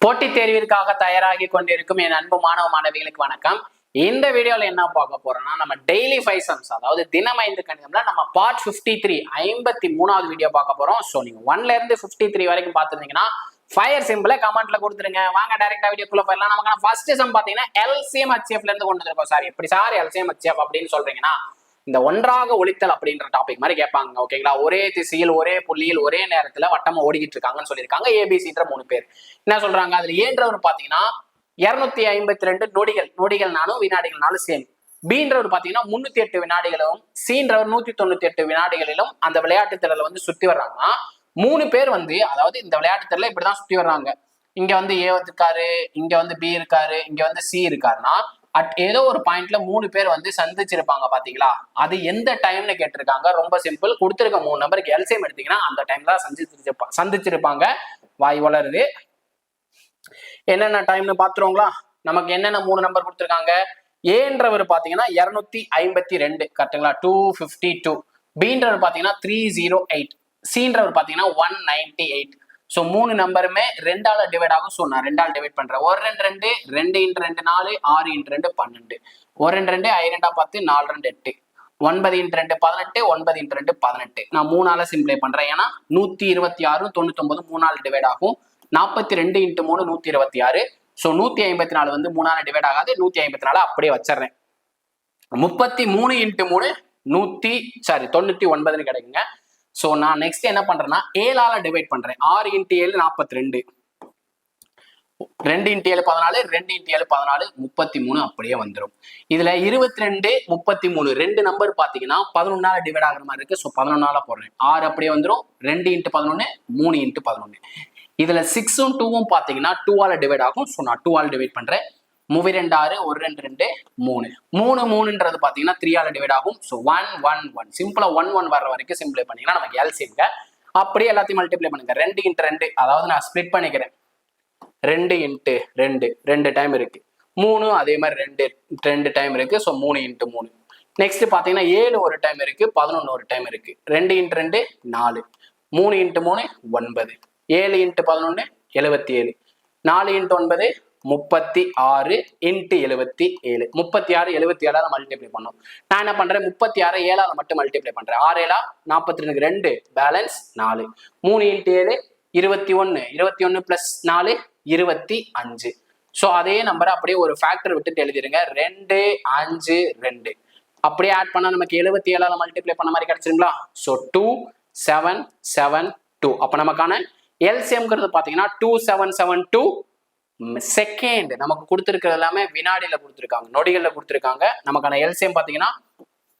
போட்டித் தேர்விற்காக தயாராகி கொண்டிருக்கும் என் அன்பு மாணவ மாணவிகளுக்கு வணக்கம். இந்த வீடியோல என்ன பார்க்க போறோம்னா, நம்ம டெய்லி 5 சம்ஸ், அதாவது தினம் 5 கணிதம்ல நம்ம பார்ட் 53 53வது வீடியோ பார்க்க போறோம். சோ நீங்க 1ல இருந்து 53 வரைக்கும் பார்த்திருந்தீங்கன்னா ஃபயர் சிம்பிளை கமெண்ட்ல கொடுத்துருங்க. வாங்க டைரக்டா வீடியோக்குள்ள போயிடலாம். நமக்கான ஃபர்ஸ்ட் சம் பாத்தீங்கன்னா LCM HCF ல இருந்து கொண்டு வந்திருக்கோம். சார் எப்படி சார் LCM HCF அப்படின்னு சொல்றீங்கன்னா, இந்த ஒன்றாக ஒழித்தல் அப்படின்ற டாபிக் மாதிரி கேட்பாங்க. ஓகேங்களா, ஒரே திசையில் ஒரே புள்ளியில் ஒரே நேரத்துல வட்டமா ஓடிக்கிட்டு இருக்காங்கன்னு சொல்லியிருக்காங்க. ஏபிசின்ற 3 பேர் என்ன சொல்றாங்க, அதுல ஏன்றவர் பாத்தீங்கன்னா 252 நொடிகள்னாலும் வினாடிகள்னாலும் சேம். பீன்றவர் பாத்தீங்கன்னா 308 வினாடிகளும், சீன்றவர் 198 வினாடிகளிலும் அந்த விளையாட்டு திடல வந்து சுத்தி வர்றாங்கன்னா 3 பேர் வந்து, அதாவது இந்த விளையாட்டு திடல இப்படிதான் சுத்தி வர்றாங்க. இங்க வந்து ஏ இருக்காரு, இங்க வந்து பி இருக்காரு, இங்க வந்து சி இருக்காருன்னா ஏதோ ஒரு பாயிண்ட்ல 3 பேர் வந்து சந்திச்சிருப்பாங்க. பாத்தீங்களா, அது எந்த டைம்னு கேட்டிருக்காங்க. ரொம்ப சிம்பிள், கொடுத்துருக்க 3 நம்பருக்கு எல்சிஎம் எடுத்தீங்கன்னா அந்த டைம் தான் சந்திச்சிருப்பாங்க. வாய் வளருது. என்னென்ன டைம்னு பாத்துருவோங்களா. நமக்கு என்னென்ன 3 நம்பர் கொடுத்துருக்காங்க. ஏன்றவர் பாத்தீங்கன்னா 252 கரெக்டுங்களா, 252. பீன்றவர் பாத்தீங்கன்னா 308. சீன்றவர் பாத்தீங்கன்னா 198. ஸோ 3 நம்பருமே 2ஆல டிவைட் ஆகும். ஸோ நான் 2ஆல் டிவைட் பண்றேன். 1 2 2 2 2 4 6 2 12 1 2 2 2 10 4 2 8 9 2 18 9 2 18. நான் 3ஆல சிம்பிளை பண்றேன். ஏன்னா 126 99 3ஆல் டிவைட் ஆகும். 42 × 3 126. ஸோ 154 வந்து 3ஆல டிவைட் ஆகாது. 154 அப்படியே வச்சிடறேன். 33 × 3 99 கிடைக்குங்க. சோ நான் நெக்ஸ்ட் என்ன பண்றேன்னா 7ஆல டிவைட் பண்றேன். 6 × 7 42, 2 × 7 14, 2 × 7 14, 33 அப்படியே வந்துடும். இதுல 22 33 2 நம்பர் பாத்தீங்கன்னா 11ஆல டிவைட் ஆகுற மாதிரி இருக்கு. ஸோ 11ஆல போடுறேன். 6 அப்படியே வந்துடும். 2 × 11 3 × 11. இதுல 6ம் 2ம் பாத்தீங்கன்னா 2ஆல டிவைட் ஆகும். ஸோ நான் 2ஆல டிவைட் பண்றேன். 3 2 6 1 2 2 3 3 3ன்றது பாத்தீங்கன்னா 3ஆல டிவைட் ஆகும். ஸோ 1 1 1 சிம்பிளா 1 1 வர்ற வரைக்கும் சிம்பிளை பண்ணீங்கன்னா நமக்கு எல்சிஎம்ங்க. அப்படியே எல்லாத்தையும் மல்டிப்ளை பண்ணுங்க. 2 × 2, அதாவது நான் ஸ்ப்ளிட் பண்ணிக்கிறேன். 2 × 2 2 டைம் இருக்கு. 3 அதே மாதிரி 2 டைம் இருக்கு. ஸோ 3 × 3. நெக்ஸ்ட் பாத்தீங்கன்னா 7 ஒரு டைம் இருக்கு, 11 ஒரு டைம் இருக்கு. 2 × 2 4, 3 × 3 9, 7 × 11 77, 4 × 9 36 × 77. 36 77ஆல மல்டிப்ளை பண்ணும். நான் என்ன பண்றேன், 36 7ஆல மட்டும் மல்டிப்ளை பண்றேன். 6 7 42 2 பேலன்ஸ் 4. 3 × 7 21, 21 + 4 25. ஸோ அதே நம்பரை அப்படியே ஒரு ஃபேக்டர் விட்டுட்டு எழுதிருங்க. 2 5 2 அப்படியே ஆட் பண்ணா நமக்கு 77ஆல மல்டிப்ளை பண்ண மாதிரி கிடைச்சிருங்களா. ஸோ 2 7 7 2. அப்ப நமக்கான எல்சிஎம்ங்கிறது பாத்தீங்கன்னா 2772 செகண்ட். நமக்கு கொடுத்துருக்கிறது எல்லாமே வினாடியில கொடுத்துருக்காங்க, நொடிகள்ல கொடுத்துருக்காங்க. நமக்கான எல்சிஎம் பாத்தீங்கன்னா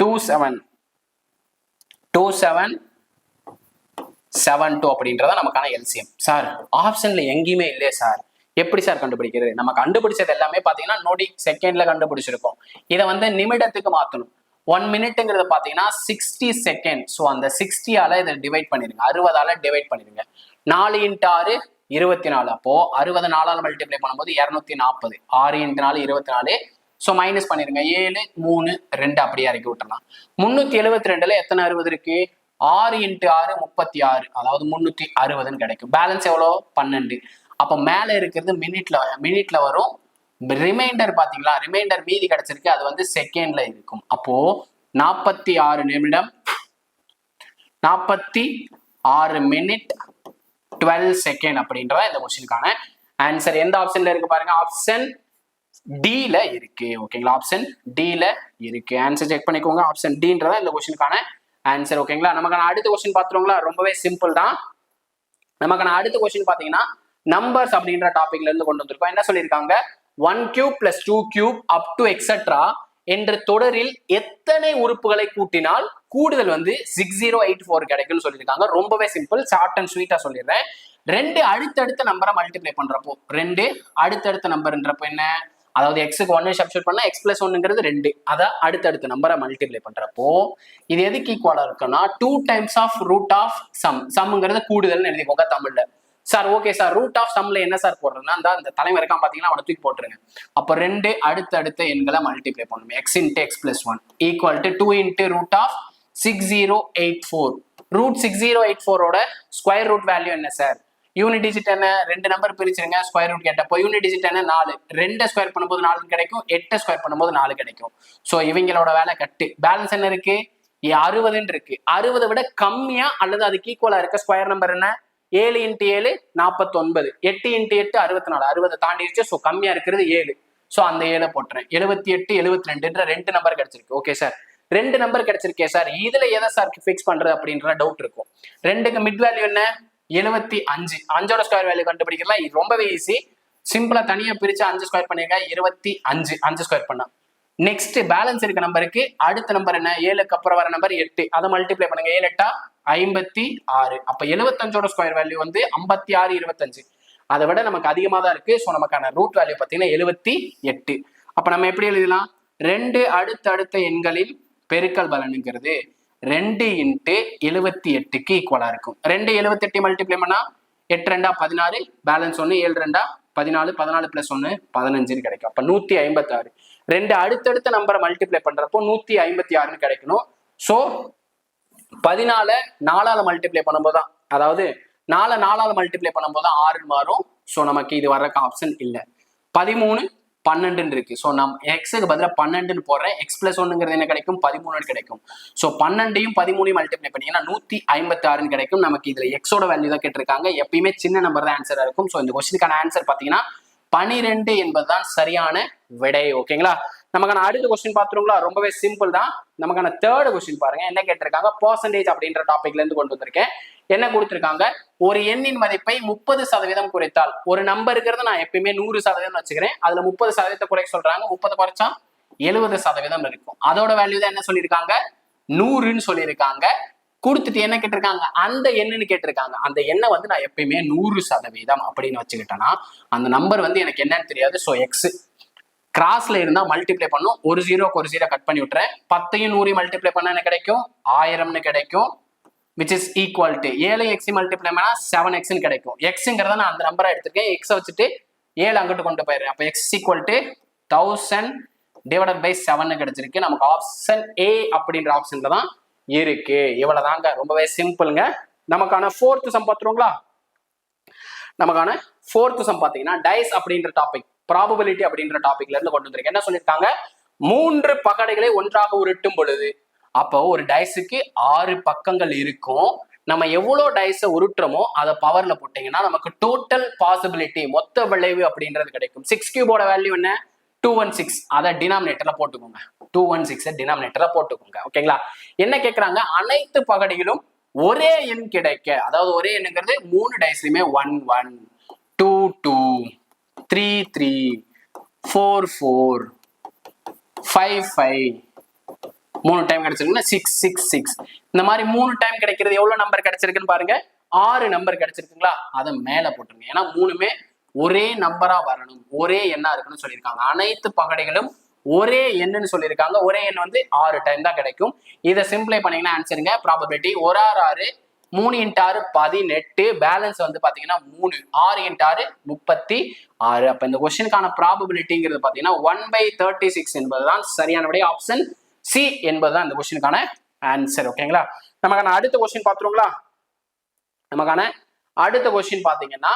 2772 அப்படின்றத நமக்கான எல்சிஎம். சார் ஆப்ஷன்ல எங்கேயுமே இல்லையே சார், எப்படி சார் கண்டுபிடிக்கிறது? நம்ம கண்டுபிடிச்சது எல்லாமே பாத்தீங்கன்னா நொடி செகண்ட்ல கண்டுபிடிச்சிருக்கோம். இதை வந்து நிமிடத்துக்கு மாத்தணும். 1 மினிட்ங்கிறது பாத்தீங்கன்னா 60 செகண்ட். ஸோ அந்த 60ஆல இதை டிவைட் பண்ணிருங்க, 60ஆல டிவைட் பண்ணிருங்க. 4 × 6 24. அப்போ 60 4ஆல மல்டிப்ளை பண்ணும்போது 240. 6 × 4 24. ஸோ மைனஸ் பண்ணிருங்க. 7 3 2 அப்படியே இறக்கி விட்டுறலாம். 372ல எத்தனை 60 இருக்கு? 6 × 6 36, அதாவது 360 கிடைக்கும். பேலன்ஸ் எவ்வளோ? 12. அப்ப மேல இருக்கிறது மினிட்ல வரும். ரிமைண்டர் பாத்தீங்களா, ரிமைண்டர் மீதி கிடைச்சிருக்கு, அது வந்து செகண்ட்ல இருக்கும். அப்போ 46 நிமிடம் 46 மினிட் 12 செகண்ட் அப்படின்றத இந்த கொஸ்டினுக்கான ஆன்சர். எந்த ஆப்ஷன்ல இருக்கு பாருங்க, ஆப்ஷன் டில இருக்கு. ஓகேங்களா, ஆப்ஷன் டில இருக்கு. ஆன்சர் செக் பண்ணிக்கோங்க. ஆப்ஷன் டின்றதா இந்த கொஸ்டினுக்கான ஆன்சர். ஓகேங்களா, நமக்கான அடுத்த கொஸ்டின் பாத்துருவோங்களா. ரொம்பவே சிம்பிள் தான். நமக்கான அடுத்த கொஸ்டின் பாத்தீங்கன்னா நம்பர்ஸ் அப்படின்ற டாபிக்ல இருந்து கொண்டு வந்திருக்கோம். என்ன சொல்லியிருக்காங்க, 1³ + 2³ அப் டு எக்ஸெட்ரா என்ற தொடரில் எத்தனை உறுப்புகளை கூட்டினால் கூடுதல் வந்து 6084 கிடைக்கும்னு சொல்லியிருக்காங்க. ரொம்பவே சிம்பிள், ஷார்ட் அண்ட் ஸ்வீட்டா சொல்லிடுறேன். 2 அடுத்தடுத்த நம்பரை மல்டிப்ளை பண்றப்போ, 2 அடுத்தடுத்த நம்பர்ன்றப்போ என்ன, அதாவது எக்ஸுக்கு 1 சப்ஸ்டிட்யூட் பண்ணா x + 1ங்கிறது 2. அதை அடுத்தடுத்த நம்பரை மல்டிப்ளை பண்றப்போ இது எதுக்கு ஈக்குவலா இருக்குன்னா 2 times of root of sum. சம்ங்கிறது கூடுதல்னு எழுதிக்கோங்க தமிழ்ல. Sir okay sir, root of சம்ல என்ன சார் போடுறதுன்னா அந்த தலைமை இருக்கான் பாத்தீங்கன்னா அவனை தூக்கி போட்டுருங்க. அப்போ 2 அடுத்தடுத்த எண்களை மல்டிப்ளை பண்ணணும். x × x + 1 = 2 × √6084. √6084 ஓட ஸ்கொயர் ரூட் வேல்யூ என்ன சார்? யூனிட் டிஜிட் என்ன, 2 நம்பர் பிரிச்சிருங்க, ஸ்கொயர் ரூட் கேட்டப்போ யூனிட் டிஜிட் என்ன 4, 2 ஸ்கொயர் பண்ணும்போது 4 கிடைக்கும், 8 ஸ்கொயர் பண்ணும்போது 4 கிடைக்கும். ஸோ இவங்களோட வேலை கட்டு. பேலன்ஸ் என்ன இருக்கு, 60 இருக்கு. 60 விட கம்மியா அல்லது அதுக்கு ஈக்குவலா இருக்க ஸ்கொயர் நம்பர் என்ன, 7 × 7 49, 8 × 8 64, 60 தாண்டிடுச்சு. ஸோ கம்மியா இருக்கிறது 7. ஸோ அந்த 7 போட்டுறேன். 78 72 2 நம்பர் கிடைச்சிருக்கு. ஓகே சார், 2 நம்பர் கிடைச்சிருக்கே சார், இதுல எதை சார் ஃபிக்ஸ் பண்றது அப்படின்ற டவுட் இருக்கும். 2க்கு மிட் வேல்யூ என்ன 75, 5ஓட ஸ்கொயர் வேல்யூ கண்டுபிடிக்கலாம். இது ரொம்பவே ஈஸி. சிம்பிளா தனியா பிரிச்சு 5 ஸ்கொயர் பண்ணிருக்க 25, 5 ஸ்கொயர் பண்ணா. நெக்ஸ்ட் பேலன்ஸ் இருக்க நம்பருக்கு அடுத்த நம்பர் என்ன, 7க்கு அப்புறம் வர நம்பர் 8, அதை மல்டிப்ளை பண்ணுங்க. 7 8 56. அப்ப 75ஓட ஸ்கொயர் வேல்யூ வந்து 56 25. அதை விட நமக்கு அதிகமா தான் இருக்கு. ஸோ நமக்கான ரூட் வேல்யூ பார்த்தீங்கன்னா 78. அப்ப நம்ம எப்படி எழுதலாம், 2 அடுத்த எண்களின் பெருக்கல் பலனுங்கிறது 2 × 78க்கு ஈக்குவலா இருக்கும். 2 78 மல்டிப்ளை பண்ணா 8 2 16, பேலன்ஸ் 1, 7 2 14, 14 + 1 15 கிடைக்கும். அப்ப 156. 2 அடுத்தடுத்த நம்பரை மல்டிப்ளை பண்றப்போ 156 கிடைக்கணும். ஸோ 14 4ஆல மல்டிப்ளை பண்ணும்போது தான், அதாவது 4 4ஆல மல்டிப்ளை பண்ணும்போது தான் 6 மாறும். ஸோ நமக்கு இது வர்றக்கு ஆப்ஷன் இல்லை. 13 12 இருக்கு. ஸோ நம்ம எக்ஸுக்கு பதிலாக 12 போடுறேன். எக்ஸ் பிளஸ் 1ங்கிறது என்ன கிடைக்கும், 13 கிடைக்கும். ஸோ 12யும் 13யும் மல்டிப்ளை பண்ணீங்கன்னா 156 கிடைக்கும். நமக்கு இதுல எக்ஸோட வேல்யூ தான் கேட்டிருக்காங்க. எப்பயுமே சின்ன நம்பர் தான் ஆன்சரா இருக்கும். ஸோ இந்த கொஸ்டினுக்கான ஆன்சர் பார்த்தீங்கன்னா 12 என்பதுதான் சரியான விடை. ஓகேங்களா, நமக்கான அடுத்த கொஸ்டின் பார்த்துருங்களா, ரொம்பவே சிம்பிள் தான். நமக்கான தேர்ட் கொஸ்டின் பாருங்க, என்ன கேட்டிருக்காங்க, பர்சன்டேஜ் அப்படின்ற டாபிக்ல இருந்து கொண்டு வந்திருக்கேன். என்ன கொடுத்திருக்காங்க, ஒரு எண்ணின் மதிப்பை 30% குறைத்தால், ஒரு நம்பர் இருக்கிறது நான் எப்பயுமே 100% வச்சுக்கிறேன், அதுல 30% குறைக்க சொல்றாங்க. 30 குறைச்சா 70% இருக்கும். அதோட வேல்யூ தான் என்ன சொல்லியிருக்காங்க, 100ன்னு சொல்லியிருக்காங்க. கொடுத்துட்டு என்ன கேட்டிருக்காங்க, அந்த எண்ணுன்னு கேட்டிருக்காங்க. அந்த எண்ணை வந்து நான் எப்பயுமே 100% அப்படின்னு வச்சுக்கிட்டேன்னா அந்த நம்பர் வந்து எனக்கு என்னன்னு தெரியாது. ஸோ எக்ஸ் கிராஸ்ல இருந்தா மல்டிப்ளை பண்ணும், ஒரு 0க்கு ஒரு 0 கட் பண்ணி விட்டுறேன். 10யும் 100யும் மல்டிப்ளை பண்ணா என்ன கிடைக்கும், 1000ன்னு கிடைக்கும். which is equal to 7x multiply பண்ணா 7x கிடைக்கும். எக்ஸ்ங்கிறத நான் அந்த நம்பரா எடுத்திருக்கேன். எக்ஸை வச்சுட்டு 7 அங்கிட்டு கொண்டு போயிடுறேன். அப்போ x equal to 1000 divided by 7 கிடைச்சிருக்கு. நமக்கு ஆப்ஷன் A அப்படின்ற ஆப்ஷன்ல தான் இருக்கு. இவ்வளவுதாங்க, ரொம்பவே சிம்பிள்ங்க. நமக்கான 4th சம் பார்த்துருங்களா. நமக்கான 4th சம் பார்த்தீங்கன்னா டைஸ் அப்படின்ற டாபிக், ப்ராபபிலிட்டி அப்படின்ற டாபிக்ல இருந்து கொண்டு வந்திருக்கேன். என்ன சொல்லியிருக்காங்க, 3 பகடைகளை ஒன்றாக உருட்டும் பொழுது, அப்போ ஒரு டைஸுக்கு 6 பக்கங்கள் இருக்கும். நம்ம எவ்வளவு டைஸை உருட்டுறோமோ அதை பவர்ல போட்டீங்கன்னா நமக்கு டோட்டல் பாசிபிலிட்டி, மொத்த விளைவு அப்படின்றது கிடைக்கும். 6 கியூபோட வேல்யூ என்ன, 216. அதை டினாமினேட்டர்ல போட்டுக்கோங்க. 216 டினாமினேட்டர்ல போட்டுக்கோங்க. ஓகேங்களா, என்ன கேட்கறாங்க, அனைத்து பகடையிலும் ஒரே எண் கிடைக்க, அதாவது ஒரே எண்ணுங்கிறது 3 டைஸ்லயுமே 1 1 2 2 3 3 4 4 5 5 3 டைம் கிடைச்சிருக்குன்னா 6 6 6. இந்த மாதிரி 3 டைம் கிடைக்கிறது எவ்வளவு நம்பர் கிடைச்சிருக்குன்னு பாருங்க, 6 நம்பர் கிடைச்சிருக்குங்களா. அதை மேல போட்டுருங்க. ஏன்னா 3மே ஒரே நம்பரா வரணும், ஒரே எண்ணா இருக்குன்னு சொல்லியிருக்காங்க. அனைத்து பகடைகளும் ஒரே எண்ணுன்னு சொல்லியிருக்காங்க. ஒரே எண் வந்து 6 டைம் தான் கிடைக்கும். இதை சிம்பிளை பண்ணீங்கன்னா ஆன்சருங்க, ப்ராபபிலிட்டி 1 6 3 × 6 18, பேலன்ஸ் வந்து பாத்தீங்கன்னா 3 6 × 6 36. அப்ப இந்த கொஸ்டினுக்கான ப்ராபபிலிட்டிங்கிறது பாத்தீங்கன்னா 1/36 என்பதுதான் சரியான விடை. ஆப்ஷன் சி என்பதுதான் இந்த கொஸ்டினுக்கான ஆன்சர். ஓகேங்களா, நமக்கான அடுத்த கொஸ்டின் பார்த்துருங்களா. நமக்கான அடுத்த கொஸ்டின் பாத்தீங்கன்னா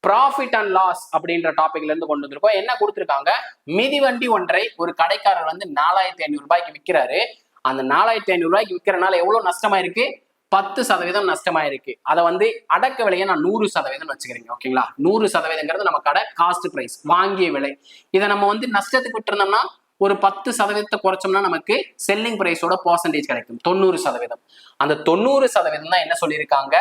ப்ராஃபிட் அண்ட் லாஸ் அப்படின்ற டாபிக்ல இருந்து கொண்டு வந்திருக்கோம். என்ன கொடுத்திருக்காங்க, மிதிவண்டி ஒன்றை ஒரு கடைக்காரர் வந்து 4500 ரூபாய்க்கு விற்கிறாரு. அந்த 4500 ரூபாய்க்கு விற்கிறனால எவ்வளவு நஷ்டமாயிருக்கு, 10% நஷ்டமாயிருக்கு. அதை வந்து அடக்க விலையை நான் 100% வச்சுக்கிறீங்க. ஓகேங்களா, 100%ங்கிறது நம்ம கடை காஸ்ட் பிரைஸ், வாங்கிய விலை. இதை நம்ம வந்து நஷ்டத்துக்கு விட்டுருந்தோம்னா ஒரு 10% குறைச்சோம்னா நமக்கு செல்லிங் பிரைஸோட பர்சன்டேஜ் கிடைக்கும் 90%. அந்த 90% தான் என்ன சொல்லியிருக்காங்க,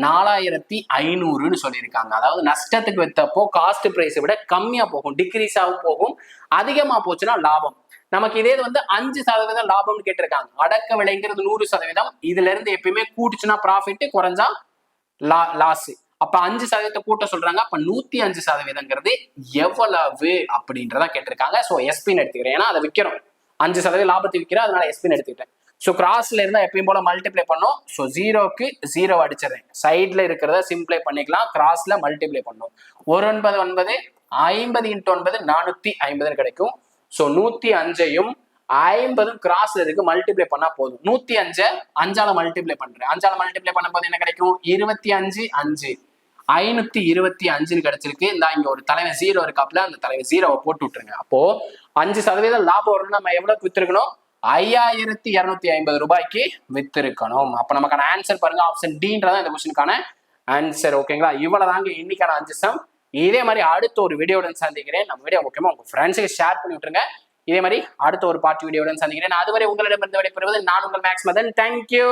4500ன்னு சொல்லியிருக்காங்க. அதாவது நஷ்டத்துக்கு வித்தப்போ காஸ்ட் பிரைஸை விட கம்மியா போகும், டிக்ரீஸாகவும் போகும். அதிகமா போச்சுன்னா லாபம். நமக்கு இதே வந்து 5% லாபம்னு கேட்டிருக்காங்க. அடக்க விலைங்கிறது 100%. இதுல இருந்து எப்பயுமே கூட்டுச்சுன்னா ப்ராஃபிட், குறைஞ்சா லாஸ். அப்ப 5% கூட்ட சொல்றாங்க. அப்ப 105%ங்கிறது எவ்வளவு அப்படின்றத கேட்டிருக்காங்க. ஸோ எஸ்பின்னு எடுத்துக்கிறேன், ஏன்னா அதை விற்கிறோம், 5% லாபத்தை விற்கிறேன், அதனால எஸ்பின்னு எடுத்துக்கிட்டேன். ஸோ கிராஸ்ல இருந்தா எப்பயும் போல மல்டிப்ளை பண்ணும். ஸோ 0க்கு 0 அடிச்சிடறேன். சைட்ல இருக்கிறத சிம்பிளை பண்ணிக்கலாம், கிராஸ்ல மல்டிப்ளை பண்ணும். 1 9 9 50 × 9 450 கிடைக்கும். ஸோ 105யும் 50 கிராஸ்ல இருக்கு, மல்டிப்ளை பண்ணா போதும். 105 5ஆல மல்டிப்ளை பண்றேன். 5ஆல மல்டிப்ளை பண்ணும்போது என்ன கிடைக்கும், 25 5 525 கிடைச்சிருக்கு. இந்த இங்க ஒரு தலைவன் 0 இருக்காப்ல, அந்த தலைவன் 0வை போட்டு விட்டுருங்க. அப்போ 5% லாபம் வரணும், நம்ம எவ்வளவுக்கு வித்திருக்கணும்? 5250 ரூபாய்க்கு வித்திருக்கணும். அப்ப நமக்கான ஆன்சர் பாருங்க, ஆப்ஷன் டின்றதான் இந்த கொஸ்டினுக்கான ஆன்சர். ஓகேங்களா? இவ்வளவுதாங்க இன்னைக்கான 5 சம். இதே மாதிரி அடுத்த ஒரு வீடியோவுடன் சந்திக்கிறேன். நம்ம வீடியோ முக்கியமா உங்க ஃப்ரெண்ட்ஸுக்கு ஷேர் பண்ணி விட்டுருங்க. இதே மாதிரி அடுத்த ஒரு பார்ட் வீடியோவுடன் சந்திக்கிறேன். அதுவரை உங்களிடமிருந்து விடைபெறுவது நான் உங்கள் மேக்ஸ் மதன். தேங்க்யூ.